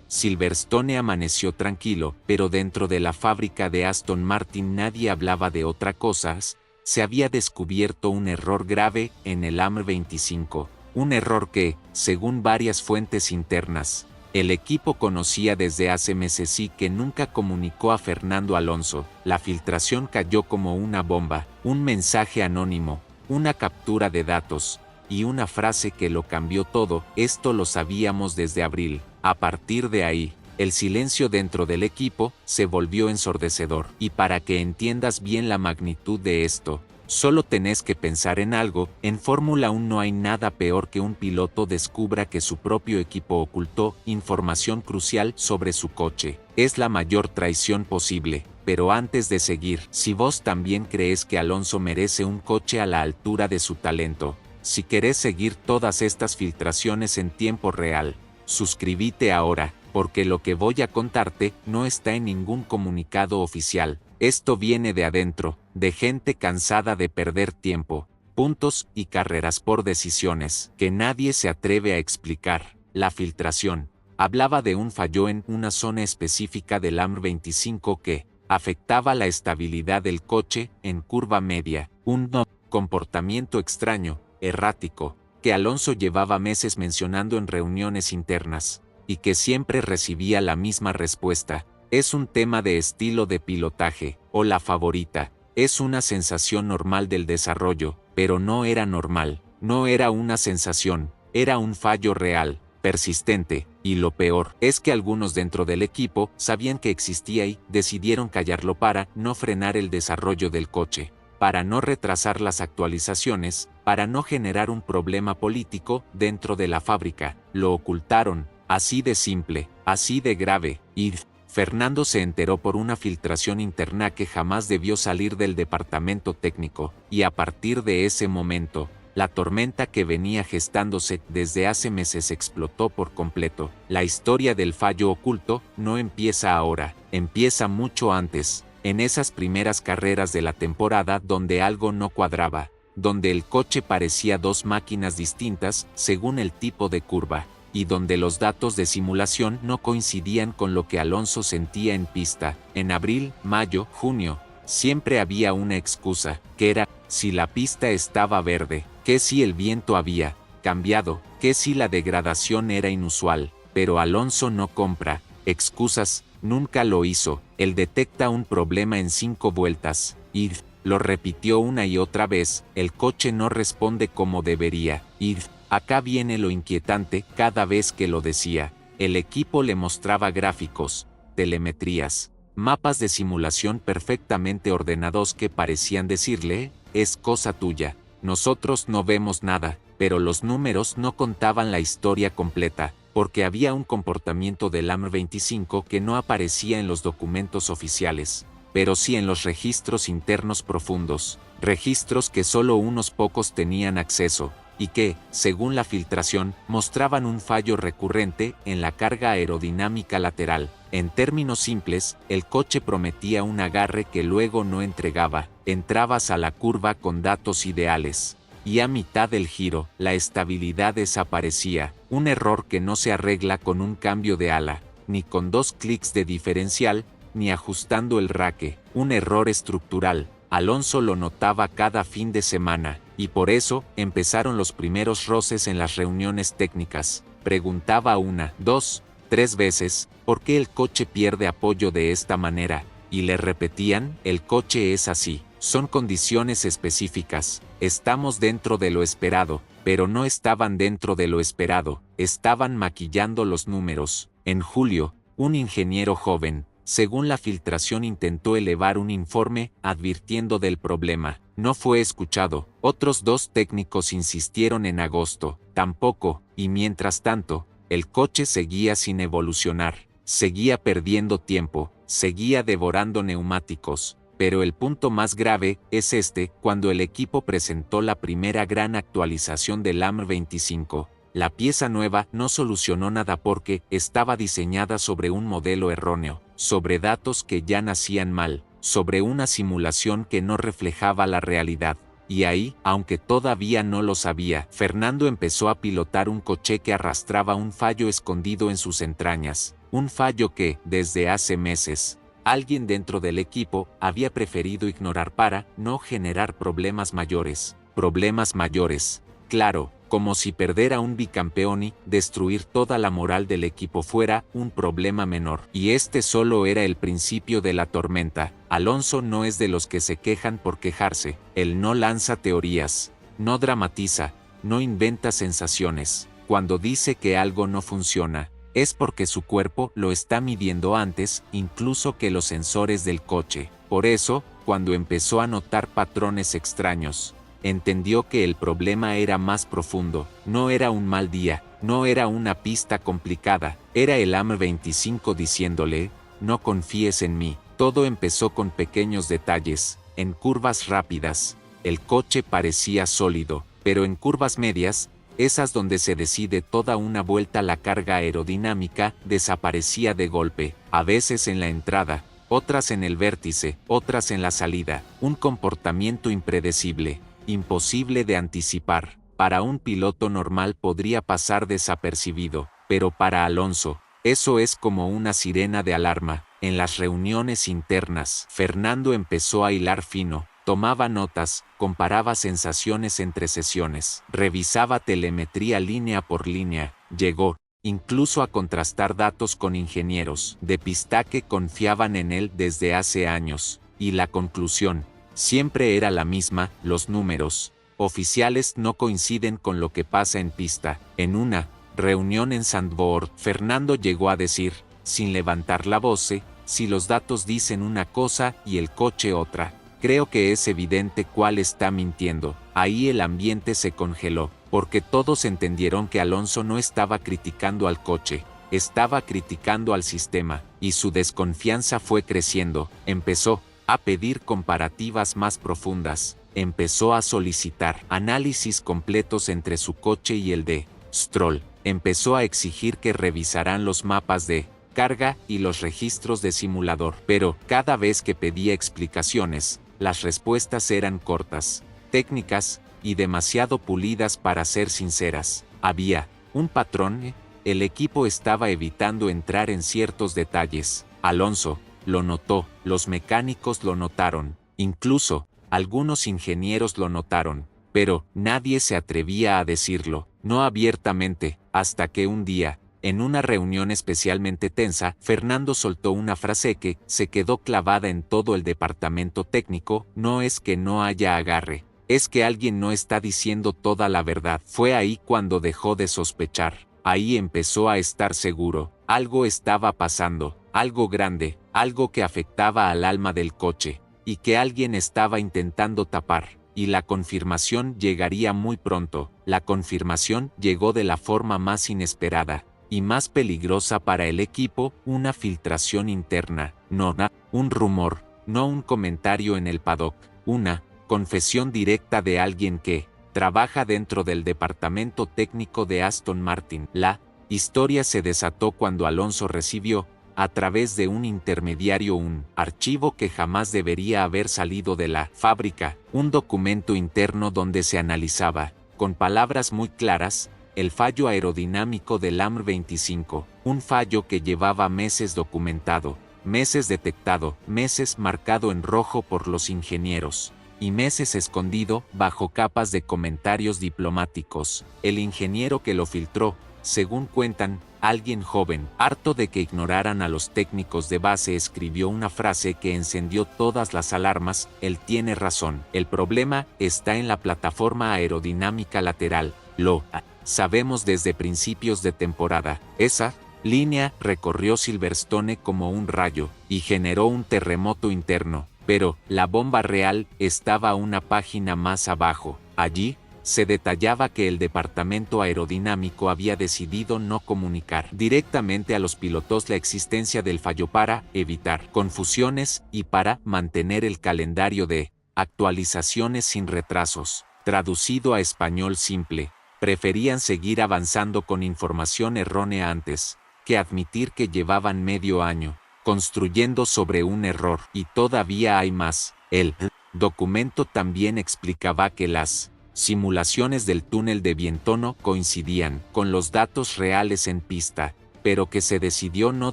Silverstone amaneció tranquilo, pero dentro de la fábrica de Aston Martin nadie hablaba de otra cosa. Se había descubierto un error grave en el AMR25, un error que, según varias fuentes internas, el equipo conocía desde hace meses y que nunca comunicó a Fernando Alonso. La filtración cayó como una bomba, un mensaje anónimo, una captura de datos, y una frase que lo cambió todo. Esto lo sabíamos desde abril. A partir de ahí, el silencio dentro del equipo se volvió ensordecedor. Y para que entiendas bien la magnitud de esto, solo tenés que pensar en algo: en Fórmula 1 no hay nada peor que un piloto descubra que su propio equipo ocultó información crucial sobre su coche. Es la mayor traición posible. Pero antes de seguir, si vos también crees que Alonso merece un coche a la altura de su talento, si querés seguir todas estas filtraciones en tiempo real, suscríbete ahora, porque lo que voy a contarte no está en ningún comunicado oficial. Esto viene de adentro, de gente cansada de perder tiempo, puntos y carreras por decisiones que nadie se atreve a explicar. La filtración hablaba de un fallo en una zona específica del AMR25 que afectaba la estabilidad del coche en curva media, un comportamiento extraño, errático, que Alonso llevaba meses mencionando en reuniones internas, y que siempre recibía la misma respuesta: es un tema de estilo de pilotaje, o la favorita, es una sensación normal del desarrollo. Pero no era normal, no era una sensación, era un fallo real, persistente, y lo peor es que algunos dentro del equipo sabían que existía y decidieron callarlo para no frenar el desarrollo del coche, para no retrasar las actualizaciones, para no generar un problema político dentro de la fábrica. Lo ocultaron, así de simple, así de grave, y Fernando se enteró por una filtración interna que jamás debió salir del departamento técnico, y a partir de ese momento, la tormenta que venía gestándose desde hace meses explotó por completo. La historia del fallo oculto no empieza ahora, empieza mucho antes, en esas primeras carreras de la temporada donde algo no cuadraba, donde el coche parecía dos máquinas distintas según el tipo de curva, y donde los datos de simulación no coincidían con lo que Alonso sentía en pista. En abril, mayo, junio, siempre había una excusa, que era: si la pista estaba verde, que si el viento había cambiado, que si la degradación era inusual. Pero Alonso no compra excusas, nunca lo hizo. Él detecta un problema en 5 vueltas, y lo repitió una y otra vez: el coche no responde como debería. Y acá viene lo inquietante: cada vez que lo decía, el equipo le mostraba gráficos, telemetrías, mapas de simulación perfectamente ordenados que parecían decirle: es cosa tuya, nosotros no vemos nada. Pero los números no contaban la historia completa, porque había un comportamiento del AMR25 que no aparecía en los documentos oficiales, pero sí en los registros internos profundos, registros que solo unos pocos tenían acceso, y que, según la filtración, mostraban un fallo recurrente en la carga aerodinámica lateral. En términos simples, el coche prometía un agarre que luego no entregaba. Entrabas a la curva con datos ideales, y a mitad del giro, la estabilidad desaparecía, un error que no se arregla con un cambio de ala, ni con 2 clics de diferencial, ni ajustando el raque, un error estructural. Alonso lo notaba cada fin de semana, y por eso empezaron los primeros roces en las reuniones técnicas. Preguntaba 1, 2, 3 veces: ¿por qué el coche pierde apoyo de esta manera? Y le repetían: el coche es así, son condiciones específicas, estamos dentro de lo esperado. Pero no estaban dentro de lo esperado, estaban maquillando los números. En julio, un ingeniero joven, según la filtración, intentó elevar un informe advirtiendo del problema. No fue escuchado. Otros 2 técnicos insistieron en agosto. Tampoco. Y mientras tanto, el coche seguía sin evolucionar. Seguía perdiendo tiempo. Seguía devorando neumáticos. Pero el punto más grave es cuando el equipo presentó la primera gran actualización del AMR25. La pieza nueva no solucionó nada porque estaba diseñada sobre un modelo erróneo, sobre datos que ya nacían mal, sobre una simulación que no reflejaba la realidad. Y ahí, aunque todavía no lo sabía, Fernando empezó a pilotar un coche que arrastraba un fallo escondido en sus entrañas. Un fallo que, desde hace meses, alguien dentro del equipo había preferido ignorar para no generar problemas mayores. Problemas mayores, claro, como si perder a un bicampeón y destruir toda la moral del equipo fuera un problema menor. Y este solo era el principio de la tormenta. Alonso no es de los que se quejan por quejarse. Él no lanza teorías, no dramatiza, no inventa sensaciones. Cuando dice que algo no funciona, es porque su cuerpo lo está midiendo antes, incluso que los sensores del coche. Por eso, cuando empezó a notar patrones extraños, entendió que el problema era más profundo. No era un mal día, no era una pista complicada, era el AM25 diciéndole, no confíes en mí. Todo empezó con pequeños detalles, en curvas rápidas. El coche parecía sólido, pero en curvas medias, esas donde se decide toda una vuelta, la carga aerodinámica desaparecía de golpe, a veces en la entrada, otras en el vértice, otras en la salida. Un comportamiento impredecible, imposible de anticipar. Para un piloto normal podría pasar desapercibido, pero para Alonso, eso es como una sirena de alarma. En las reuniones internas, Fernando empezó a hilar fino. Tomaba notas, comparaba sensaciones entre sesiones, revisaba telemetría línea por línea, llegó, incluso a contrastar datos con ingenieros de pista que confiaban en él desde hace años, y la conclusión siempre era la misma: los números oficiales no coinciden con lo que pasa en pista. En una reunión en Zandvoort, Fernando llegó a decir, sin levantar la voz, si los datos dicen una cosa y el coche otra, creo que es evidente cuál está mintiendo. Ahí el ambiente se congeló, porque todos entendieron que Alonso no estaba criticando al coche, estaba criticando al sistema, y su desconfianza fue creciendo. Empezó a pedir comparativas más profundas, empezó a solicitar análisis completos entre su coche y el de Stroll, empezó a exigir que revisaran los mapas de carga y los registros de simulador, pero cada vez que pedía explicaciones, las respuestas eran cortas, técnicas y demasiado pulidas para ser sinceras. Había un patrón, el equipo estaba evitando entrar en ciertos detalles. Alonso lo notó, los mecánicos lo notaron, incluso algunos ingenieros lo notaron, pero nadie se atrevía a decirlo, no abiertamente, hasta que un día, en una reunión especialmente tensa, Fernando soltó una frase que se quedó clavada en todo el departamento técnico: no es que no haya agarre, es que alguien no está diciendo toda la verdad. Fue ahí cuando dejó de sospechar, ahí empezó a estar seguro, algo estaba pasando, algo grande, algo que afectaba al alma del coche, y que alguien estaba intentando tapar. Y la confirmación llegaría muy pronto. La confirmación llegó de la forma más inesperada y más peligrosa para el equipo: una filtración interna, no un rumor, no un comentario en el paddock, una confesión directa de alguien que trabaja dentro del departamento técnico de Aston Martin. La historia se desató cuando Alonso recibió, a través de un intermediario, un archivo que jamás debería haber salido de la fábrica, un documento interno donde se analizaba, con palabras muy claras, el fallo aerodinámico del AM25, un fallo que llevaba meses documentado, meses detectado, meses marcado en rojo por los ingenieros, y meses escondido bajo capas de comentarios diplomáticos. El ingeniero que lo filtró, según cuentan, alguien joven, harto de que ignoraran a los técnicos de base, escribió una frase que encendió todas las alarmas: él tiene razón, el problema está en la plataforma aerodinámica lateral, lo sabemos desde principios de temporada. Esa línea recorrió Silverstone como un rayo y generó un terremoto interno, pero la bomba real estaba una página más abajo. Allí se detallaba que el departamento aerodinámico había decidido no comunicar directamente a los pilotos la existencia del fallo para evitar confusiones y para mantener el calendario de actualizaciones sin retrasos. Traducido a español simple, preferían seguir avanzando con información errónea antes que admitir que llevaban medio año construyendo sobre un error. Y todavía hay más. El documento también explicaba que las simulaciones del túnel de Vientono coincidían con los datos reales en pista, pero que se decidió no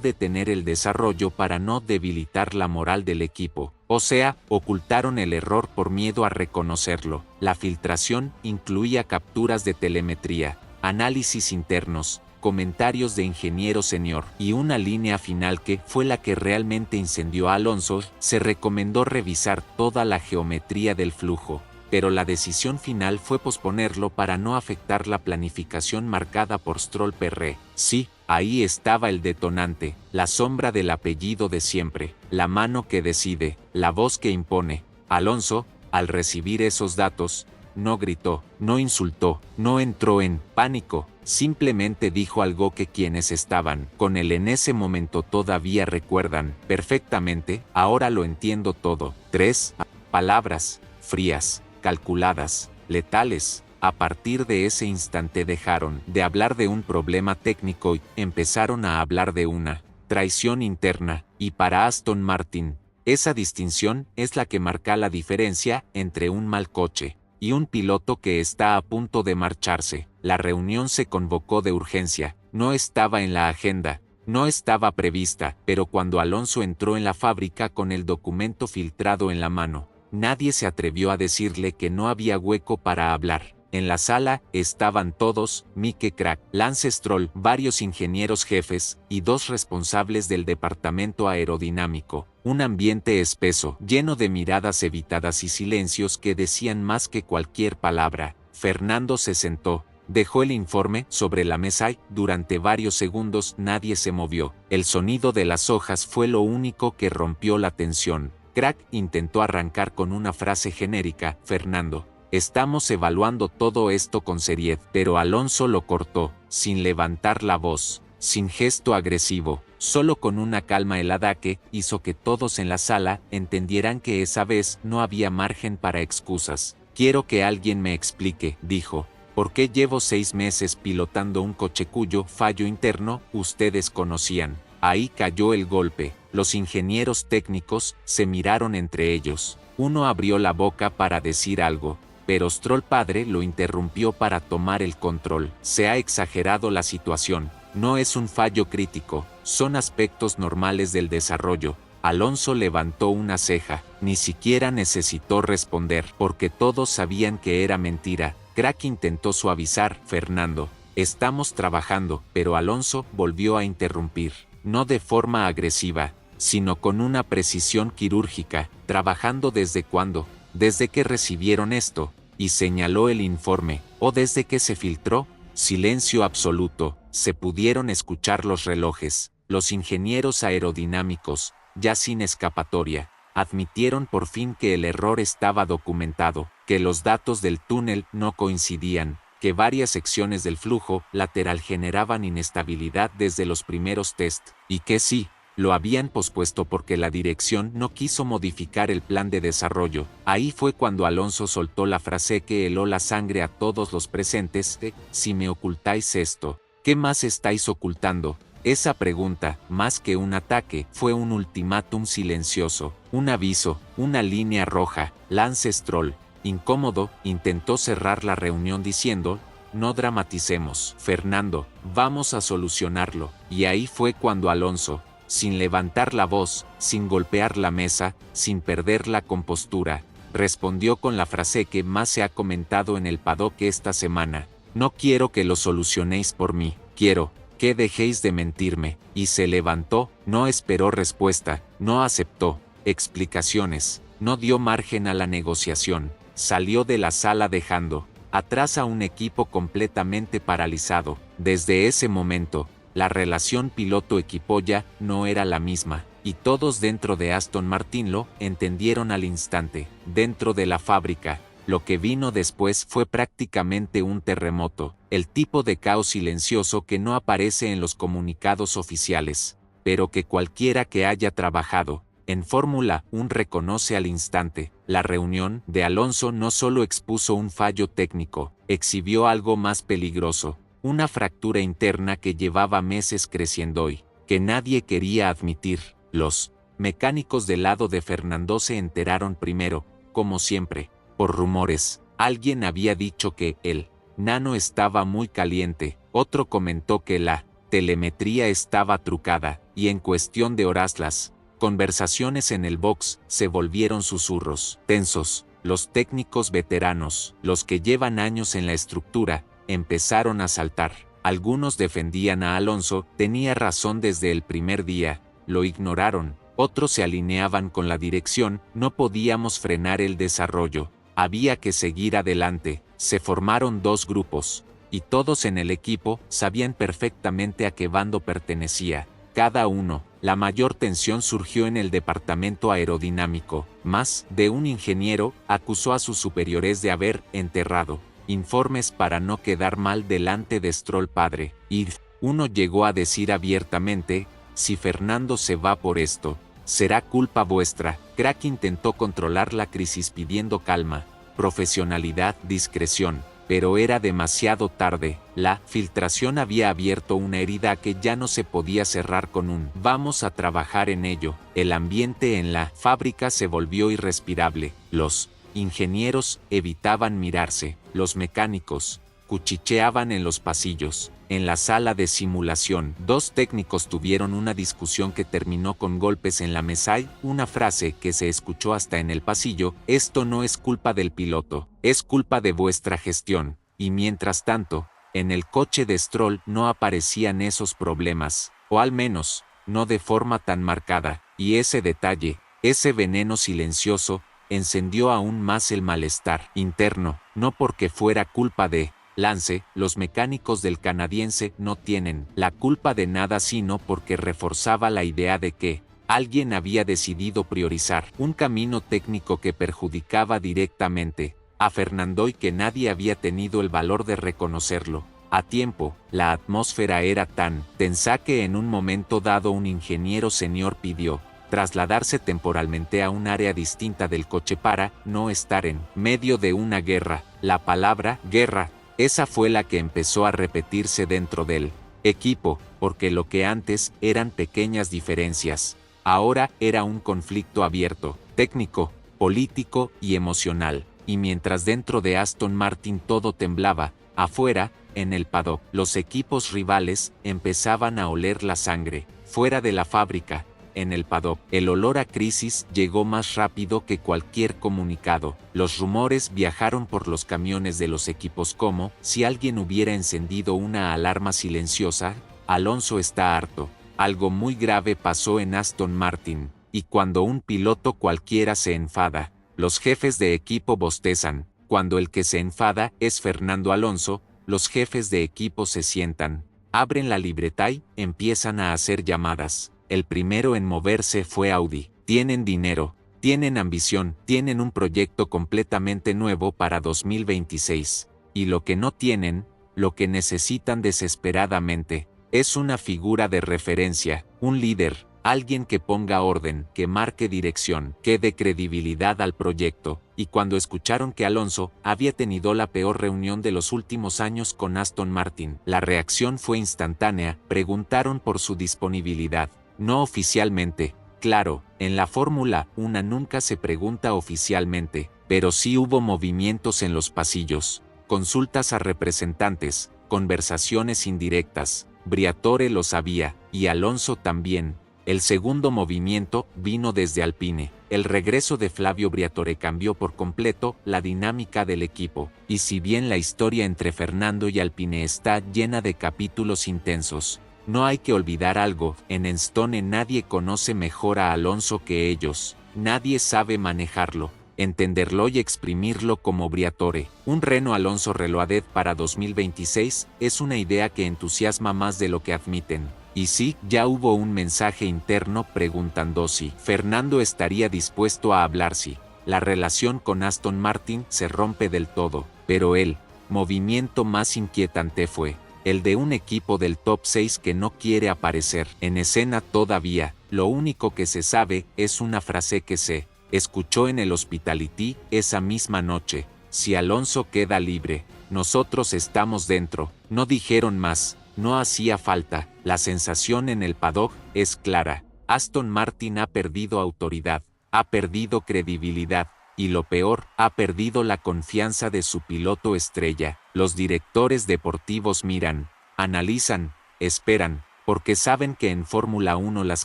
detener el desarrollo para no debilitar la moral del equipo. O sea, ocultaron el error por miedo a reconocerlo. La filtración incluía capturas de telemetría, análisis internos, comentarios de ingeniero senior y una línea final que fue la que realmente incendió a Alonso. Se recomendó revisar toda la geometría del flujo, pero la decisión final fue posponerlo para no afectar la planificación marcada por Stroll-Perret. Sí, ahí estaba el detonante, la sombra del apellido de siempre, la mano que decide, la voz que impone. Alonso, al recibir esos datos, no gritó, no insultó, no entró en pánico, simplemente dijo algo que quienes estaban con él en ese momento todavía recuerdan perfectamente. Ahora lo entiendo todo. 3 palabras, frías, calculadas, letales. A partir de ese instante dejaron de hablar de un problema técnico y empezaron a hablar de una traición interna, y para Aston Martin, esa distinción es la que marca la diferencia entre un mal coche y un piloto que está a punto de marcharse. La reunión se convocó de urgencia, no estaba en la agenda, no estaba prevista, pero cuando Alonso entró en la fábrica con el documento filtrado en la mano, nadie se atrevió a decirle que no había hueco para hablar. En la sala estaban todos, Mike Krack, Lance Stroll, varios ingenieros jefes y 2 responsables del departamento aerodinámico. Un ambiente espeso, lleno de miradas evitadas y silencios que decían más que cualquier palabra. Fernando se sentó, dejó el informe sobre la mesa y, durante varios segundos, nadie se movió. El sonido de las hojas fue lo único que rompió la tensión. Krack intentó arrancar con una frase genérica: Fernando, estamos evaluando todo esto con seriedad, pero Alonso lo cortó, sin levantar la voz, sin gesto agresivo, solo con una calma helada que hizo que todos en la sala entendieran que esa vez no había margen para excusas. Quiero que alguien me explique, dijo, ¿por qué llevo 6 meses pilotando un coche cuyo fallo interno ustedes conocían? Ahí cayó el golpe. Los ingenieros técnicos se miraron entre ellos. Uno abrió la boca para decir algo, pero Stroll padre lo interrumpió para tomar el control. Se ha exagerado la situación, no es un fallo crítico, son aspectos normales del desarrollo. Alonso levantó una ceja, ni siquiera necesitó responder, porque todos sabían que era mentira. Krack intentó suavizar: Fernando, estamos trabajando, pero Alonso volvió a interrumpir, no de forma agresiva, sino con una precisión quirúrgica. ¿Trabajando desde cuándo? ¿Desde que recibieron esto? Y señaló el informe. ¿O desde que se filtró? Silencio absoluto. Se pudieron escuchar los relojes. Los ingenieros aerodinámicos, ya sin escapatoria, admitieron por fin que el error estaba documentado, que los datos del túnel no coincidían, que varias secciones del flujo lateral generaban inestabilidad desde los primeros test, y que sí, lo habían pospuesto porque la dirección no quiso modificar el plan de desarrollo. Ahí fue cuando Alonso soltó la frase que heló la sangre a todos los presentes: si me ocultáis esto, ¿qué más estáis ocultando? Esa pregunta, más que un ataque, fue un ultimátum silencioso, un aviso, una línea roja. Lance Stroll, incómodo, intentó cerrar la reunión diciendo: no dramaticemos, Fernando, vamos a solucionarlo. Y ahí fue cuando Alonso, sin levantar la voz, sin golpear la mesa, sin perder la compostura, respondió con la frase que más se ha comentado en el paddock esta semana: no quiero que lo solucionéis por mí, quiero que dejéis de mentirme. Y se levantó, no esperó respuesta, no aceptó explicaciones, no dio margen a la negociación, salió de la sala dejando atrás a un equipo completamente paralizado. Desde ese momento, la relación piloto-equipo ya no era la misma, y todos dentro de Aston Martin lo entendieron al instante. Dentro de la fábrica, lo que vino después fue prácticamente un terremoto, el tipo de caos silencioso que no aparece en los comunicados oficiales, pero que cualquiera que haya trabajado en Fórmula 1 reconoce al instante. La reunión de Alonso no solo expuso un fallo técnico, exhibió algo más peligroso, una fractura interna que llevaba meses creciendo y que nadie quería admitir. Los mecánicos del lado de Fernando se enteraron primero, como siempre, por rumores. Alguien había dicho que el nano estaba muy caliente, otro comentó que la telemetría estaba trucada, y en cuestión de horas las conversaciones en el box se volvieron susurros tensos. Los técnicos veteranos, los que llevan años en la estructura, empezaron a saltar. Algunos defendían a Alonso, tenía razón desde el primer día, lo ignoraron. Otros se alineaban con la dirección, no podíamos frenar el desarrollo, había que seguir adelante. Se formaron dos grupos, y todos en el equipo sabían perfectamente a qué bando pertenecía cada uno. La mayor tensión surgió en el departamento aerodinámico. Más de un ingeniero acusó a sus superiores de haber enterrado informes para no quedar mal delante de Stroll padre, y uno llegó a decir abiertamente: si Fernando se va por esto, será culpa vuestra. Crack intentó controlar la crisis pidiendo calma, profesionalidad, discreción, pero era demasiado tarde. La filtración había abierto una herida que ya no se podía cerrar con un "vamos a trabajar en ello". El ambiente en la fábrica se volvió irrespirable. Los ingenieros evitaban mirarse, los mecánicos cuchicheaban en los pasillos. En la sala de simulación, dos técnicos tuvieron una discusión que terminó con golpes en la mesa y una frase que se escuchó hasta en el pasillo: esto no es culpa del piloto, es culpa de vuestra gestión. Y mientras tanto, en el coche de Stroll no aparecían esos problemas, o al menos, no de forma tan marcada, y ese detalle, ese veneno silencioso, encendió aún más el malestar interno, no porque fuera culpa de Lance. Los mecánicos del canadiense no tienen la culpa de nada, sino porque reforzaba la idea de que alguien había decidido priorizar un camino técnico que perjudicaba directamente a Fernando y que nadie había tenido el valor de reconocerlo a tiempo. La atmósfera era tan tensa que en un momento dado un ingeniero senior pidió trasladarse temporalmente a un área distinta del coche para no estar en medio de una guerra. La palabra guerra, esa fue la que empezó a repetirse dentro del equipo, porque lo que antes eran pequeñas diferencias, ahora era un conflicto abierto, técnico, político y emocional. Y mientras dentro de Aston Martin todo temblaba, afuera, en el paddock, los equipos rivales empezaban a oler la sangre. Fuera de la fábrica, en el paddock, el olor a crisis llegó más rápido que cualquier comunicado. Los rumores viajaron por los camiones de los equipos como si alguien hubiera encendido una alarma silenciosa: Alonso está harto. Algo muy grave pasó en Aston Martin, y cuando un piloto cualquiera se enfada, los jefes de equipo bostezan. Cuando el que se enfada es Fernando Alonso, los jefes de equipo se sientan, abren la libreta y empiezan a hacer llamadas. El primero en moverse fue Audi. Tienen dinero, tienen ambición, tienen un proyecto completamente nuevo para 2026. Y lo que no tienen, lo que necesitan desesperadamente, es una figura de referencia, un líder, alguien que ponga orden, que marque dirección, que dé credibilidad al proyecto. Y cuando escucharon que Alonso había tenido la peor reunión de los últimos años con Aston Martin, la reacción fue instantánea. Preguntaron por su disponibilidad. No oficialmente, claro, en la Fórmula 1 nunca se pregunta oficialmente, pero sí hubo movimientos en los pasillos, consultas a representantes, conversaciones indirectas. Briatore lo sabía, y Alonso también. El segundo movimiento vino desde Alpine. El regreso de Flavio Briatore cambió por completo la dinámica del equipo, y si bien la historia entre Fernando y Alpine está llena de capítulos intensos, no hay que olvidar algo: en Enstone nadie conoce mejor a Alonso que ellos, nadie sabe manejarlo, entenderlo y exprimirlo como Briatore. Un Renault Alonso Reloaded para 2026 es una idea que entusiasma más de lo que admiten. Y sí, ya hubo un mensaje interno preguntando si Fernando estaría dispuesto a hablar si la relación con Aston Martin se rompe del todo. Pero el movimiento más inquietante fue el de un equipo del top 6 que no quiere aparecer en escena todavía. Lo único que se sabe es una frase que se escuchó en el Hospitality esa misma noche: si Alonso queda libre, nosotros estamos dentro. No dijeron más, no hacía falta. La sensación en el paddock es clara: Aston Martin ha perdido autoridad, ha perdido credibilidad, y lo peor, ha perdido la confianza de su piloto estrella. Los directores deportivos miran, analizan, esperan, porque saben que en Fórmula 1 las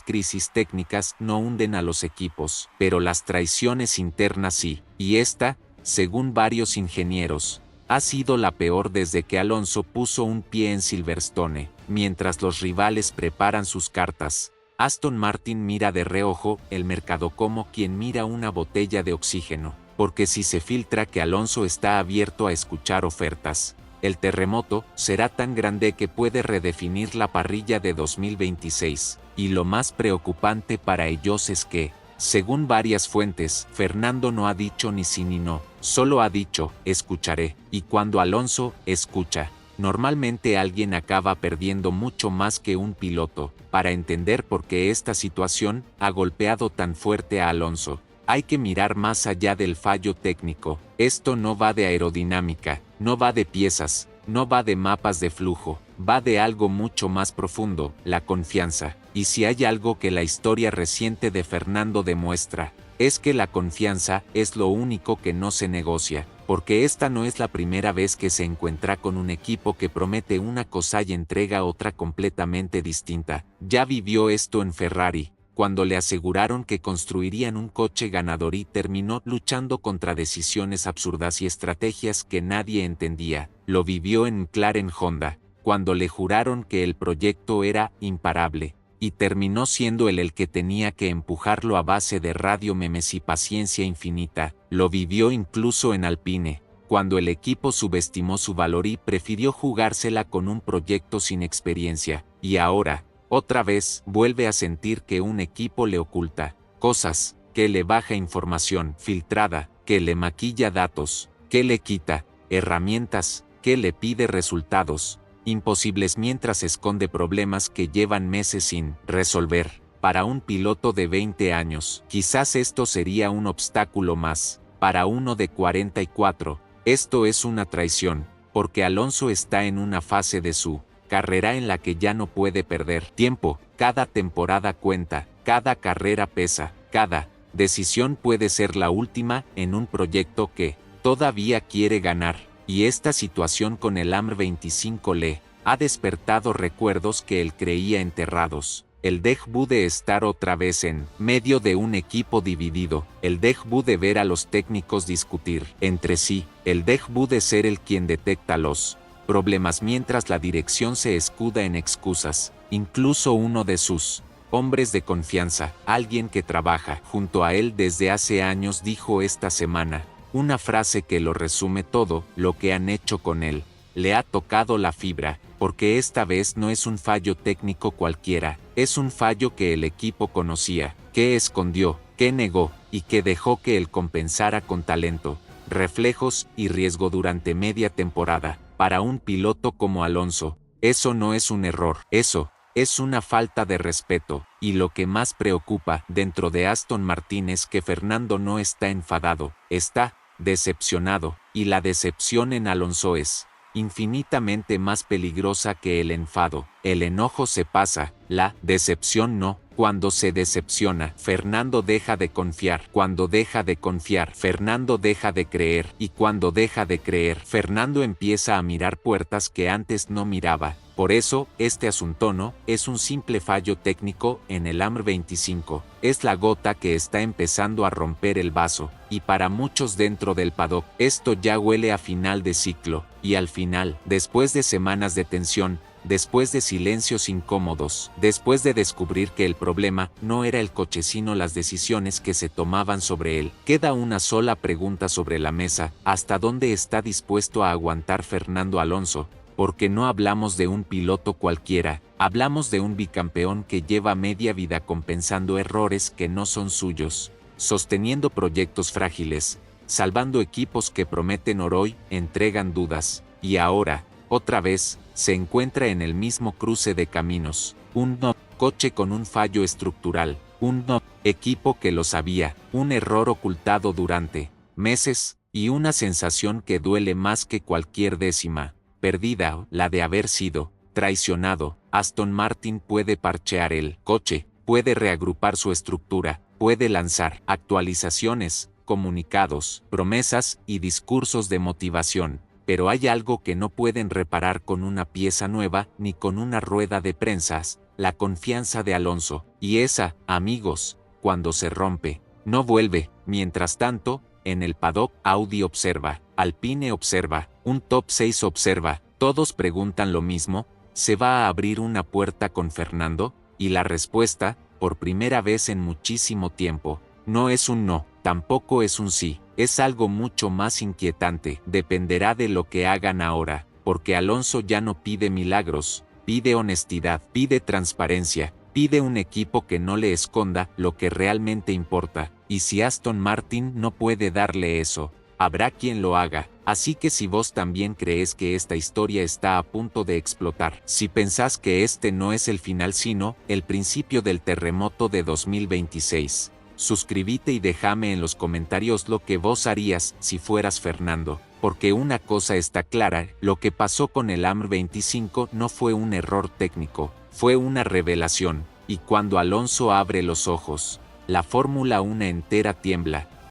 crisis técnicas no hunden a los equipos, pero las traiciones internas sí, y esta, según varios ingenieros, ha sido la peor desde que Alonso puso un pie en Silverstone. Mientras los rivales preparan sus cartas, Aston Martin mira de reojo el mercado como quien mira una botella de oxígeno, porque si se filtra que Alonso está abierto a escuchar ofertas, el terremoto será tan grande que puede redefinir la parrilla de 2026, y lo más preocupante para ellos es que, según varias fuentes, Fernando no ha dicho ni sí ni no, solo ha dicho, escucharé, y cuando Alonso escucha, normalmente alguien acaba perdiendo mucho más que un piloto. Para entender por qué esta situación ha golpeado tan fuerte a Alonso, hay que mirar más allá del fallo técnico. Esto no va de aerodinámica, no va de piezas, no va de mapas de flujo, va de algo mucho más profundo, la confianza. Y si hay algo que la historia reciente de Fernando demuestra, es que la confianza es lo único que no se negocia, porque esta no es la primera vez que se encuentra con un equipo que promete una cosa y entrega otra completamente distinta. Ya vivió esto en Ferrari, cuando le aseguraron que construirían un coche ganador y terminó luchando contra decisiones absurdas y estrategias que nadie entendía. Lo vivió en McLaren Honda, cuando le juraron que el proyecto era imparable, y terminó siendo él el que tenía que empujarlo a base de radio memes y paciencia infinita. Lo vivió incluso en Alpine, cuando el equipo subestimó su valor y prefirió jugársela con un proyecto sin experiencia, y ahora, otra vez, vuelve a sentir que un equipo le oculta cosas, que le baja información filtrada, que le maquilla datos, que le quita herramientas, que le pide resultados imposibles mientras esconde problemas que llevan meses sin resolver. Para un piloto de 20 años, quizás esto sería un obstáculo más. Para uno de 44, esto es una traición, porque Alonso está en una fase de su carrera en la que ya no puede perder tiempo. Cada temporada cuenta, cada carrera pesa, cada decisión puede ser la última en un proyecto que todavía quiere ganar. Y esta situación con el AMR25 le ha despertado recuerdos que él creía enterrados. El déjà vu de estar otra vez en medio de un equipo dividido, el déjà vu de ver a los técnicos discutir entre sí, el déjà vu de ser el quien detecta los problemas mientras la dirección se escuda en excusas. Incluso uno de sus hombres de confianza, alguien que trabaja junto a él desde hace años, dijo esta semana una frase que lo resume todo: lo que han hecho con él le ha tocado la fibra, porque esta vez no es un fallo técnico cualquiera, es un fallo que el equipo conocía, que escondió, que negó, y que dejó que él compensara con talento, reflejos y riesgo durante media temporada. Para un piloto como Alonso, eso no es un error, eso es una falta de respeto, y lo que más preocupa dentro de Aston Martin es que Fernando no está enfadado, está decepcionado, y la decepción en Alonso es infinitamente más peligrosa que el enfado. El enojo se pasa, la decepción no. Cuando se decepciona, Fernando deja de confiar. Cuando deja de confiar, Fernando deja de creer. Y cuando deja de creer, Fernando empieza a mirar puertas que antes no miraba. Por eso, este asunto no es un simple fallo técnico en el AMR25, es la gota que está empezando a romper el vaso, y para muchos dentro del paddock, esto ya huele a final de ciclo, y al final, después de semanas de tensión, después de silencios incómodos, después de descubrir que el problema no era el coche sino las decisiones que se tomaban sobre él, queda una sola pregunta sobre la mesa: ¿hasta dónde está dispuesto a aguantar Fernando Alonso? Porque no hablamos de un piloto cualquiera, hablamos de un bicampeón que lleva media vida compensando errores que no son suyos, sosteniendo proyectos frágiles, salvando equipos que prometen oro y entregan dudas, y ahora, otra vez, se encuentra en el mismo cruce de caminos, un coche con un fallo estructural, un equipo que lo sabía, un error ocultado durante meses, y una sensación que duele más que cualquier décima perdida, la de haber sido traicionado. Aston Martin puede parchear el coche, puede reagrupar su estructura, puede lanzar actualizaciones, comunicados, promesas y discursos de motivación, pero hay algo que no pueden reparar con una pieza nueva ni con una rueda de prensas, la confianza de Alonso, y esa, amigos, cuando se rompe, no vuelve. Mientras tanto, en el paddock, Audi observa, Alpine observa, un top 6 observa, todos preguntan lo mismo: ¿se va a abrir una puerta con Fernando? Y la respuesta, por primera vez en muchísimo tiempo, no es un no, tampoco es un sí, es algo mucho más inquietante. Dependerá de lo que hagan ahora, porque Alonso ya no pide milagros, pide honestidad, pide transparencia, pide un equipo que no le esconda lo que realmente importa, y si Aston Martin no puede darle eso, habrá quien lo haga. Así que si vos también crees que esta historia está a punto de explotar, si pensás que este no es el final sino el principio del terremoto de 2026, suscríbete y déjame en los comentarios lo que vos harías si fueras Fernando, porque una cosa está clara: lo que pasó con el AMR 25 no fue un error técnico, fue una revelación, y cuando Alonso abre los ojos, la Fórmula 1 entera tiembla.